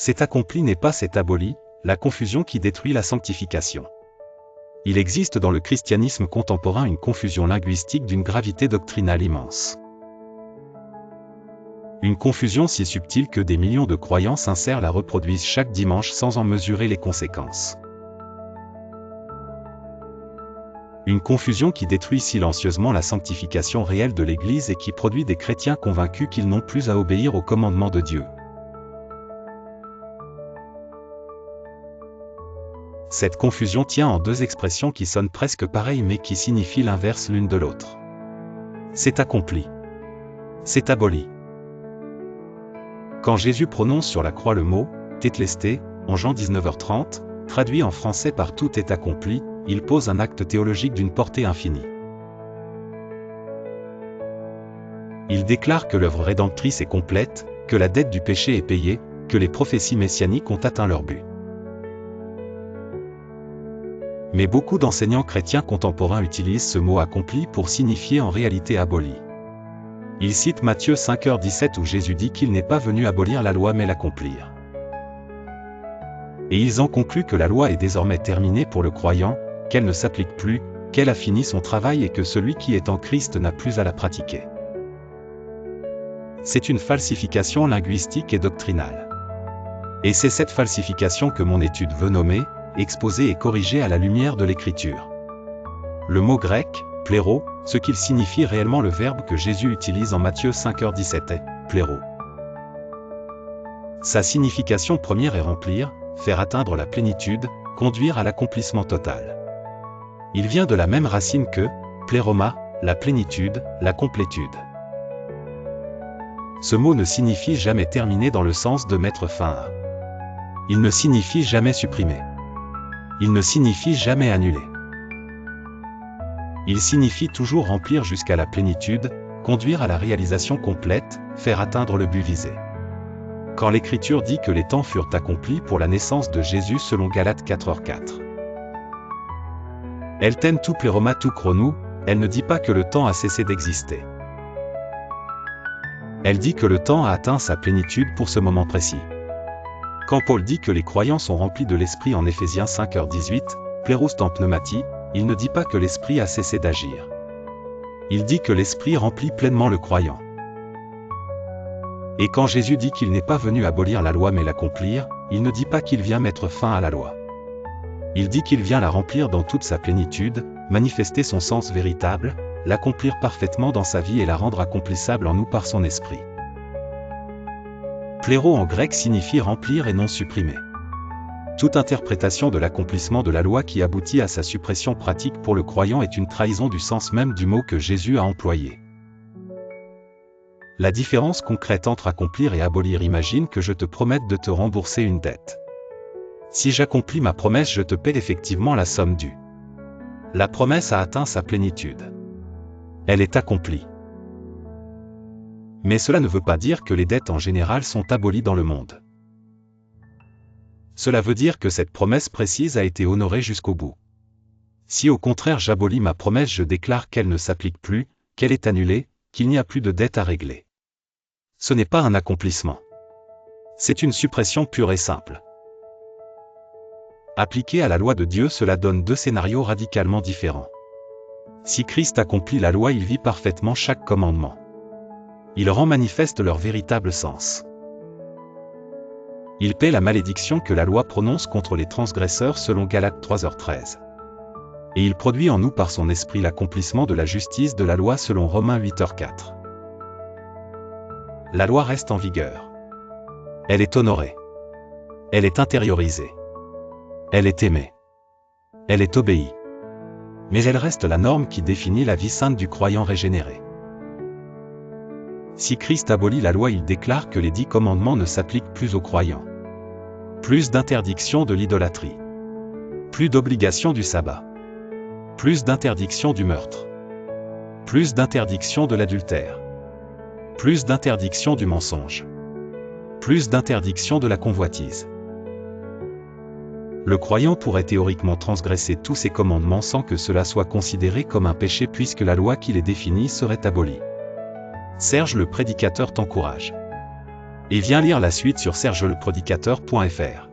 C'est accompli n'est pas c'est aboli, la confusion qui détruit la sanctification. Il existe dans le christianisme contemporain une confusion linguistique d'une gravité doctrinale immense. Une confusion si subtile que des millions de croyants sincères la reproduisent chaque dimanche sans en mesurer les conséquences. Une confusion qui détruit silencieusement la sanctification réelle de l'Église et qui produit des chrétiens convaincus qu'ils n'ont plus à obéir aux commandements de Dieu. Cette confusion tient en deux expressions qui sonnent presque pareilles mais qui signifient l'inverse l'une de l'autre. C'est accompli. C'est aboli. Quand Jésus prononce sur la croix le mot « tételesté » en Jean 19h30, traduit en français par « tout est accompli », il pose un acte théologique d'une portée infinie. Il déclare que l'œuvre rédemptrice est complète, que la dette du péché est payée, que les prophéties messianiques ont atteint leur but. Mais beaucoup d'enseignants chrétiens contemporains utilisent ce mot accompli pour signifier en réalité aboli. Ils citent Matthieu 5h17 où Jésus dit qu'il n'est pas venu abolir la loi mais l'accomplir. Et ils en concluent que la loi est désormais terminée pour le croyant, qu'elle ne s'applique plus, qu'elle a fini son travail et que celui qui est en Christ n'a plus à la pratiquer. C'est une falsification linguistique et doctrinale. Et c'est cette falsification que mon étude veut nommer, exposer et corriger à la lumière de l'Écriture. Le mot grec, pléro, ce qu'il signifie réellement le verbe que Jésus utilise en Matthieu 5h17 est pléro. Sa signification première est remplir, faire atteindre la plénitude, conduire à l'accomplissement total. Il vient de la même racine que pléroma, la plénitude, la complétude. Ce mot ne signifie jamais terminer dans le sens de mettre fin à. Il ne signifie jamais supprimer. Il ne signifie jamais annuler. Il signifie toujours remplir jusqu'à la plénitude, conduire à la réalisation complète, faire atteindre le but visé. Quand l'Écriture dit que les temps furent accomplis pour la naissance de Jésus selon Galates 4h4. Elle tène tout pléroma tout chronou, elle ne dit pas que le temps a cessé d'exister. Elle dit que le temps a atteint sa plénitude pour ce moment précis. Quand Paul dit que les croyants sont remplis de l'Esprit en Éphésiens 5h18, pléros en pneumati, il ne dit pas que l'Esprit a cessé d'agir. Il dit que l'Esprit remplit pleinement le croyant. Et quand Jésus dit qu'il n'est pas venu abolir la loi mais l'accomplir, il ne dit pas qu'il vient mettre fin à la loi. Il dit qu'il vient la remplir dans toute sa plénitude, manifester son sens véritable, l'accomplir parfaitement dans sa vie et la rendre accomplissable en nous par son esprit. Pléro en grec signifie remplir et non supprimer. Toute interprétation de l'accomplissement de la loi qui aboutit à sa suppression pratique pour le croyant est une trahison du sens même du mot que Jésus a employé. La différence concrète entre accomplir et abolir imagine que je te promette de te rembourser une dette. Si j'accomplis ma promesse, je te paie effectivement la somme due. La promesse a atteint sa plénitude. Elle est accomplie. Mais cela ne veut pas dire que les dettes en général sont abolies dans le monde. Cela veut dire que cette promesse précise a été honorée jusqu'au bout. Si au contraire j'abolis ma promesse, je déclare qu'elle ne s'applique plus, qu'elle est annulée, qu'il n'y a plus de dette à régler. Ce n'est pas un accomplissement. C'est une suppression pure et simple. Appliqué à la loi de Dieu, cela donne deux scénarios radicalement différents. Si Christ accomplit la loi, il vit parfaitement chaque commandement. Il rend manifeste leur véritable sens. Il paie la malédiction que la loi prononce contre les transgresseurs selon Galates 3h13. Et il produit en nous par son esprit l'accomplissement de la justice de la loi selon Romains 8h4. La loi reste en vigueur. Elle est honorée. Elle est intériorisée. Elle est aimée. Elle est obéie. Mais elle reste la norme qui définit la vie sainte du croyant régénéré. Si Christ abolit la loi, il déclare que les 10 commandements ne s'appliquent plus aux croyants. Plus d'interdiction de l'idolâtrie. Plus d'obligation du sabbat. Plus d'interdiction du meurtre. Plus d'interdiction de l'adultère. Plus d'interdiction du mensonge. Plus d'interdiction de la convoitise. Le croyant pourrait théoriquement transgresser tous ces commandements sans que cela soit considéré comme un péché puisque la loi qui les définit serait abolie. Serge le prédicateur t'encourage. Et viens lire la suite sur sergelepredicateur.fr.